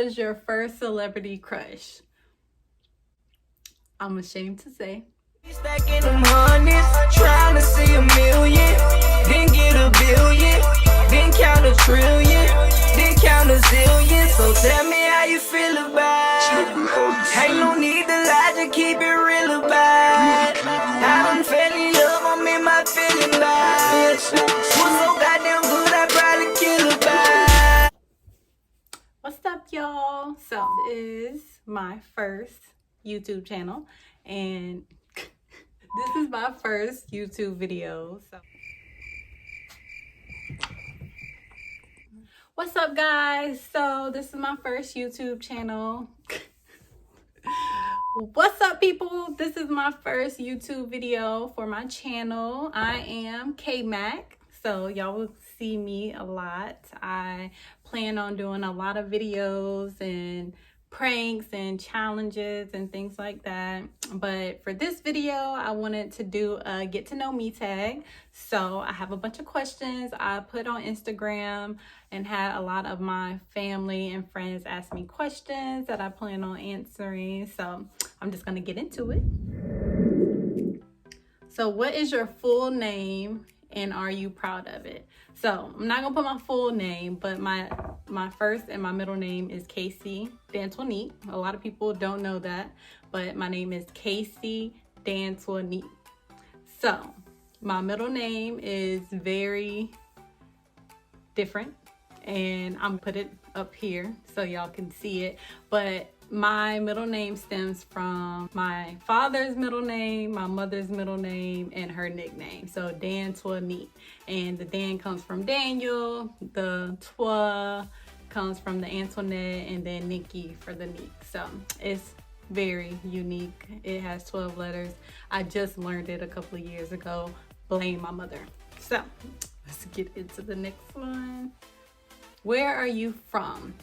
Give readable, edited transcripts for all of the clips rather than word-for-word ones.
was your first celebrity crush? I'm ashamed to say. Stacking them hundreds, trying to see a million, then get a billion, then count a trillion, then count a zillion. So tell me how you feel about it. Ain't no need to lie, just keep it real about it. I done fell in love, I'm in my feeling vibes. Was so goddamn good, I probably kill about it. What's up, y'all? So this is my first YouTube channel, and this is my first YouTube video. So what's up, guys? So this is my first YouTube channel. What's up, people? This is my first YouTube video for my channel. I am K-Mac, so y'all will see me a lot. I plan on doing a lot of videos and pranks and challenges and things like that, but for this video I wanted to do a get to know me tag. So I have a bunch of questions I put on Instagram and had a lot of my family and friends ask me questions that I plan on answering, so I'm just gonna get into it. So what is your full name and are you proud of it? So I'm not gonna put my full name, but my first and my middle name is Casey D'Antoinette. A lot of people don't know that, but my name is Casey D'Antoinette. So my middle name is very different, and I'm put it up here so y'all can see it, but my middle name stems from my father's middle name, my mother's middle name, and her nickname. So D'Antoinette. And the Dan comes from Daniel, the Twa comes from the Antoinette, and then Nikki for the Neek. So it's very unique. It has 12 letters. I just learned it a couple of years ago. Blame my mother. So let's get into the next one. Where are you from?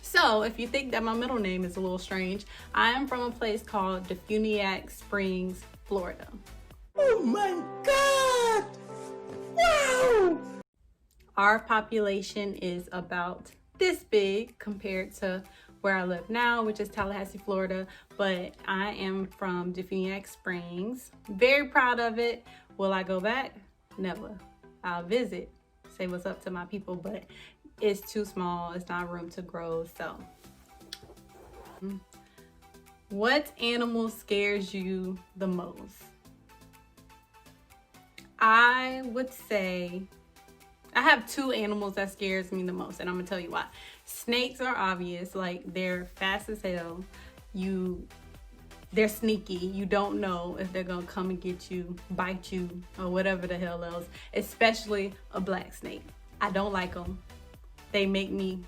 So if you think that my middle name is a little strange, I am from a place called Defuniak Springs, Florida. Oh my God! Wow! Our population is about this big compared to where I live now, which is Tallahassee, Florida, but I am from Defuniak Springs. Very proud of it. Will I go back? Never. I'll visit, say what's up to my people, but it's too small. It's not room to grow. So what animal scares you the most? I would say I have two animals that scares me the most, and I'm gonna tell you why. Snakes are obvious, like they're fast as hell. They're sneaky. You don't know if they're gonna come and get you, bite you, or whatever the hell else, especially a black snake. I don't like them. They make me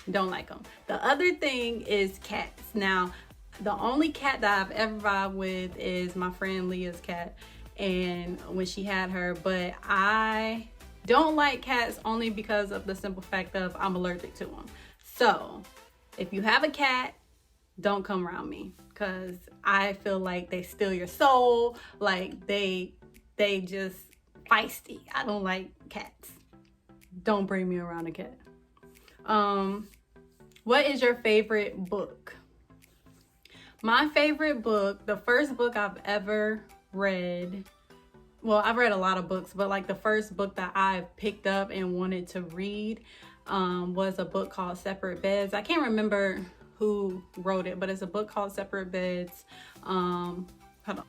don't like them. The other thing is cats. Now, the only cat that I've ever vibed with is my friend Leah's cat, and when she had her, but I don't like cats only because of the simple fact of I'm allergic to them. So if you have a cat, don't come around me, because I feel like they steal your soul. Like they just feisty. I don't like cats. Don't bring me around a cat. What is your favorite book? My favorite book, the first book I've ever read, well, I've read a lot of books, but like the first book that I picked up and wanted to read was a book called Separate Beds. I can't remember who wrote it, but it's a book called Separate Beds. Hold on.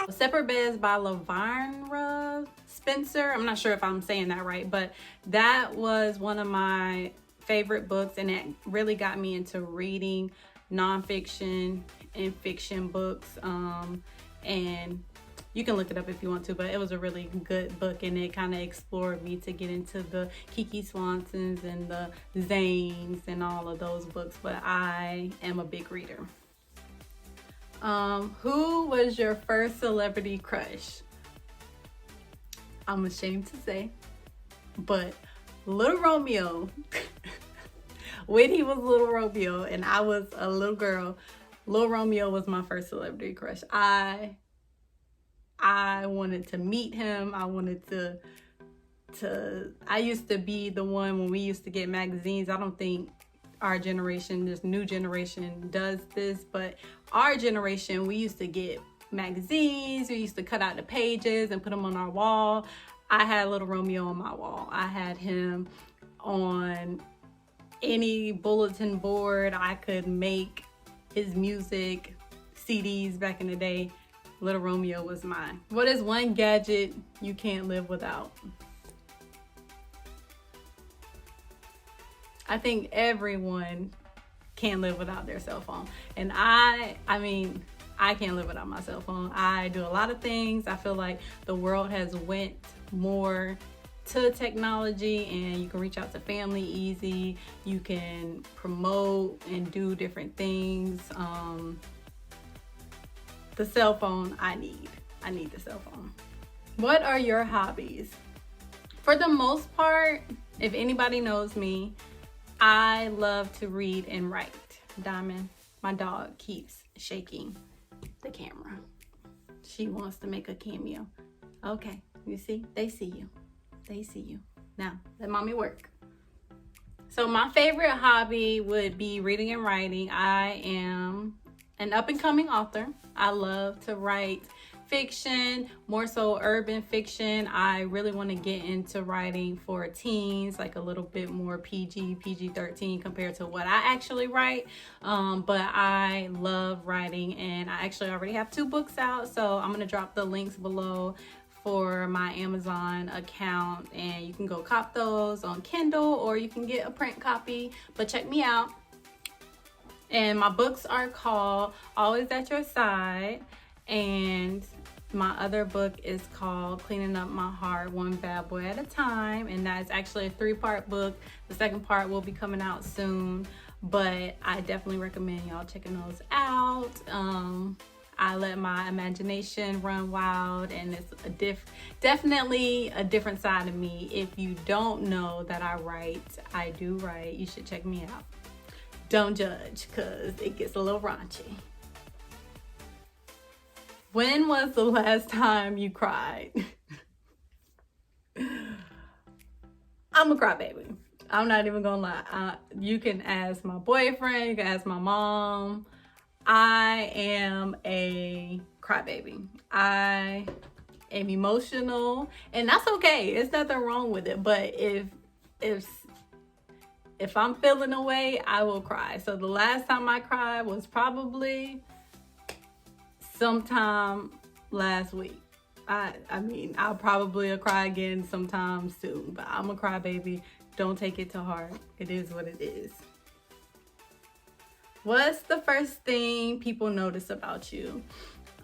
Separate Beds by Lavarnra Spencer. I'm not sure if I'm saying that right, but that was one of my favorite books, and it really got me into reading nonfiction and fiction books. And you can look it up if you want to, but it was a really good book, and it kind of explored me to get into the Kiki Swansons and the Zanes and all of those books, but I am a big reader. Who was your first celebrity crush? I'm ashamed to say, but Little Romeo. When he was Little Romeo and I was a little girl, Little Romeo was my first celebrity crush. I wanted to meet him. I wanted to I used to be the one when we used to get magazines. I don't think our generation, this new generation, does this, but our generation, we used to get magazines. We used to cut out the pages and put them on our wall. I had Little Romeo on my wall. I had him on any bulletin board I could make. His music, CDs back in the day. Little Romeo was mine. What is one gadget you can't live without? I think everyone can't live without their cell phone. And I mean, I can't live without my cell phone. I do a lot of things. I feel like the world has went more to technology, and you can reach out to family easy. You can promote and do different things. The cell phone, I need the cell phone. What are your hobbies? For the most part, if anybody knows me, I love to read and write. Diamond, my dog, keeps shaking the camera. She wants to make a cameo. Okay, you see? They see you. They see you. Now, let mommy work. So my favorite hobby would be reading and writing. I am an up-and-coming author. I love to write fiction, more so urban fiction. I really want to get into writing for teens, like a little bit more PG-13 compared to what I actually write. But I love writing, and I actually already have 2 books out, so I'm going to drop the links below for my Amazon account, and you can go cop those on Kindle, or you can get a print copy, but check me out. And my books are called Always at Your Side, and my other book is called Cleaning Up My Heart, One Bad Boy at a Time, and that's actually a 3-part book. The second part will be coming out soon, but I definitely recommend y'all checking those out. I let my imagination run wild, and it's definitely a different side of me. If you don't know that I do write, you should check me out. Don't judge, because it gets a little raunchy. When was the last time you cried? I'm a crybaby. I'm not even gonna lie. You can ask my boyfriend, you can ask my mom. I am a crybaby. I am emotional, and that's okay. It's nothing wrong with it. But if I'm feeling away, I will cry. So the last time I cried was probably sometime last week. I mean, I'll probably cry again sometime soon, but I'm a crybaby. Don't take it to heart. It is what it is. What's the first thing people notice about you?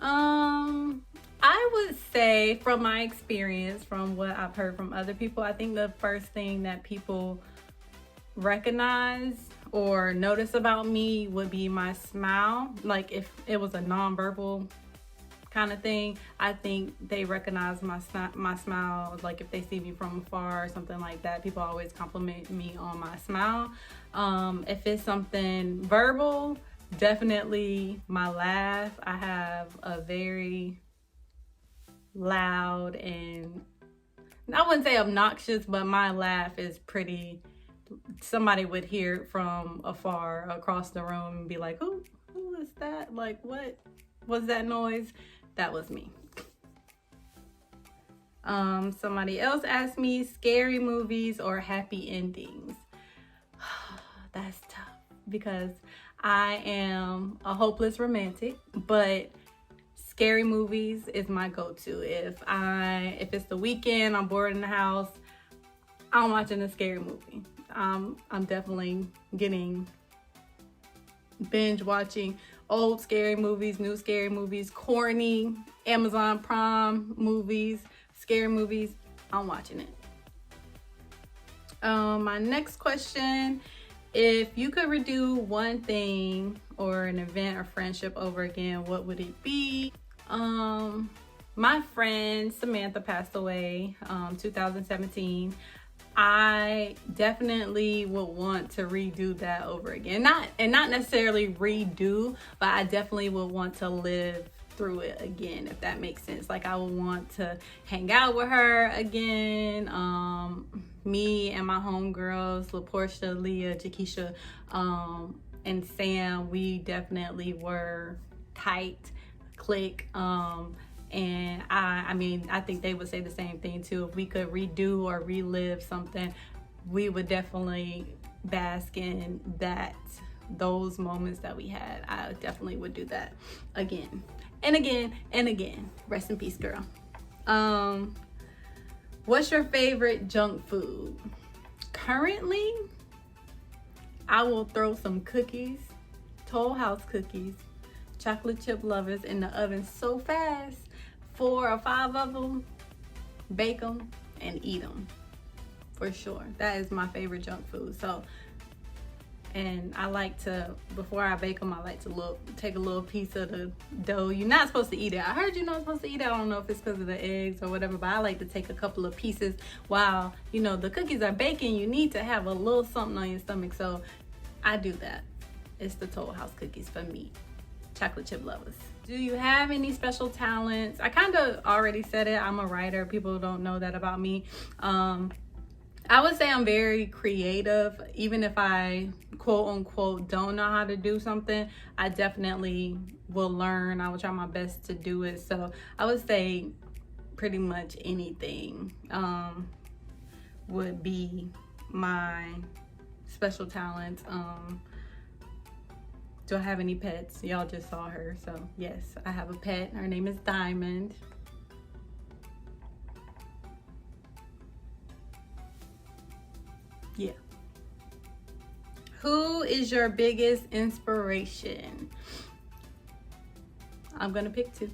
I would say, from my experience, from what I've heard from other people, I think the first thing that people recognize or notice about me would be my smile. Like, if it was a nonverbal kind of thing, I think they recognize my smile. Like, if they see me from afar or something like that, people always compliment me on my smile. If it's something verbal, definitely my laugh. I have a very loud, and I wouldn't say obnoxious, but my laugh is pretty, somebody would hear it from afar across the room and be like, who is that? Like, what was that noise? That was me. Somebody else asked me, scary movies or happy endings. That's tough, because I am a hopeless romantic, but scary movies is my go-to. If it's the weekend, I'm bored in the house, I'm watching a scary movie. I'm definitely binge watching old scary movies, new scary movies, corny Amazon Prime movies, scary movies. I'm watching it. My next question: if you could redo one thing or an event or friendship over again, what would it be? My friend Samantha passed away 2017. I definitely would want to redo that over again. Not necessarily redo, but I definitely would want to live through it again, if that makes sense. Like I would want to hang out with her again. Me and my homegirls, LaPortia, Leah, Jakisha, and Sam, we definitely were tight, click. And I mean, I think they would say the same thing too. If we could redo or relive something, we would definitely bask in those moments that we had. I definitely would do that again and again and again. Rest in peace, girl. What's your favorite junk food? Currently, I will throw some cookies, Toll House cookies, chocolate chip lovers in the oven so fast, 4 or 5 of them, bake them and eat them for sure. That is my favorite junk food. So, and I like to, before I bake them, I like to take a little piece of the dough. You're not supposed to eat it. I heard you're not supposed to eat it. I don't know if it's because of the eggs or whatever, but I like to take a couple of pieces while, you know, the cookies are baking. You need to have a little something on your stomach. So I do that. It's the Toll House cookies for me. Chocolate chip lovers. Do you have any special talents? I kind of already said it. I'm a writer. People don't know that about me. I would say I'm very creative. Even if I quote unquote don't know how to do something, I definitely will learn. I will try my best to do it. So I would say pretty much anything would be my special talent. Do I have any pets? Y'all just saw her. So yes, I have a pet. Her name is Diamond. Yeah. Who is your biggest inspiration? I'm gonna pick 2.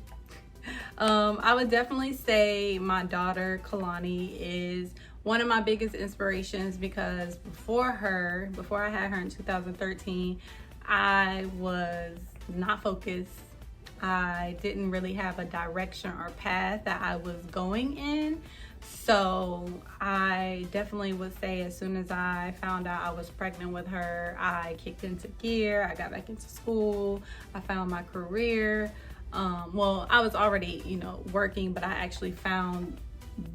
I would definitely say my daughter Kalani is one of my biggest inspirations, because before I had her in 2013, I was not focused. I didn't really have a direction or path that I was going in. So I definitely would say as soon as I found out I was pregnant with her, I kicked into gear. I got back into school. I found my career. Well, I was already, you know, working, but I actually found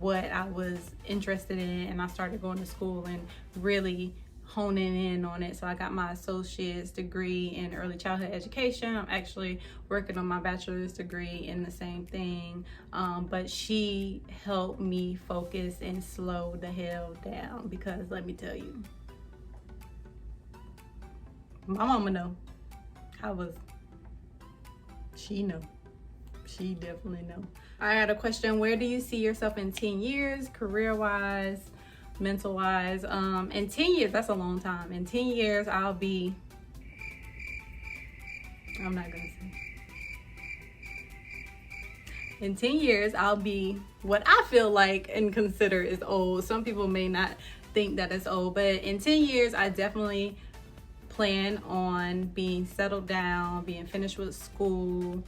what I was interested in, and I started going to school and really honing in on it. So I got my associate's degree in early childhood education. I'm actually working on my bachelor's degree in the same thing. But she helped me focus and slow the hell down, because let me tell you, my mama know. She know. She definitely know. I got a question. Where do you see yourself in 10 years, career-wise, mental-wise? In 10 years, that's a long time. In 10 years, I'm not gonna say. In 10 years, I'll be what I feel like and consider is old. Some people may not think that it's old, but in 10 years, I definitely plan on being settled down, being finished with school,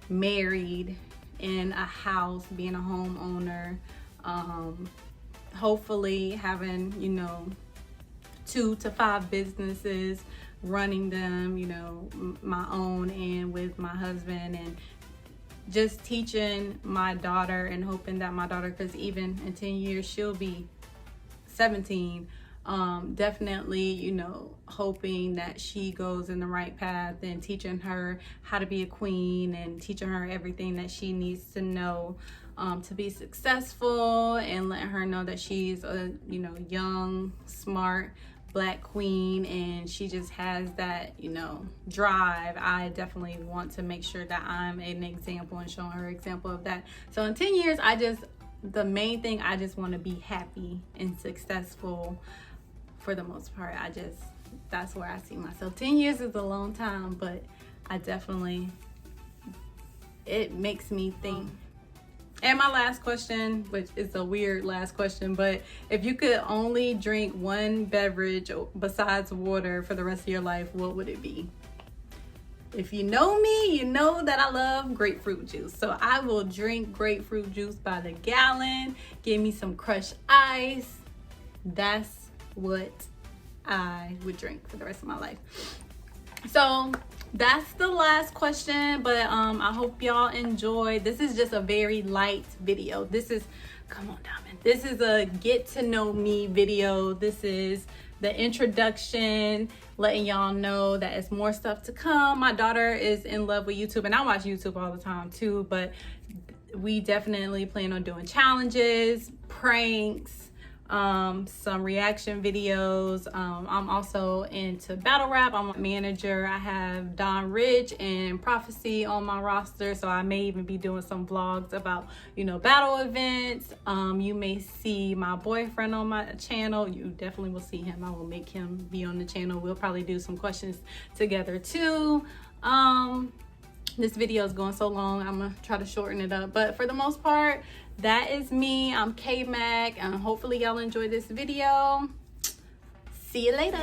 married, in a house, being a homeowner, hopefully having, you know, 2 to 5 businesses, running them, you know, my own and with my husband, and just teaching my daughter and hoping that my daughter, because even in 10 years she'll be 17, definitely, you know, hoping that she goes in the right path, and teaching her how to be a queen and teaching her everything that she needs to know to be successful, and letting her know that she's a, you know, young, smart Black queen, and she just has that, you know, drive. I definitely want to make sure that I'm an example and showing her example of that. So in 10 years, the main thing, I just want to be happy and successful for the most part. That's where I see myself. 10 years is a long time, but it makes me think. And my last question, which is a weird last question, but if you could only drink one beverage besides water for the rest of your life, what would it be? If you know me, you know that I love grapefruit juice. So I will drink grapefruit juice by the gallon. Give me some crushed ice. That's what I would drink for the rest of my life. So that's the last question, but I hope y'all enjoyed. This is just a very light video. This is, come on, Diamond. This is a get to know me video. This is the introduction, letting y'all know that it's more stuff to come. My daughter is in love with YouTube, and I watch YouTube all the time too, but we definitely plan on doing challenges, pranks, some reaction videos. I'm also into battle rap. I'm a manager. I have Don Rich and Prophecy on my roster, so I may even be doing some vlogs about, you know, battle events. You may see my boyfriend on my channel. You definitely will see him. I will make him be on the channel. We'll probably do some questions together too. This video is going so long, I'm gonna try to shorten it up, but for the most part, that is me. I'm K-Mac, and hopefully y'all enjoyed this video. See you later.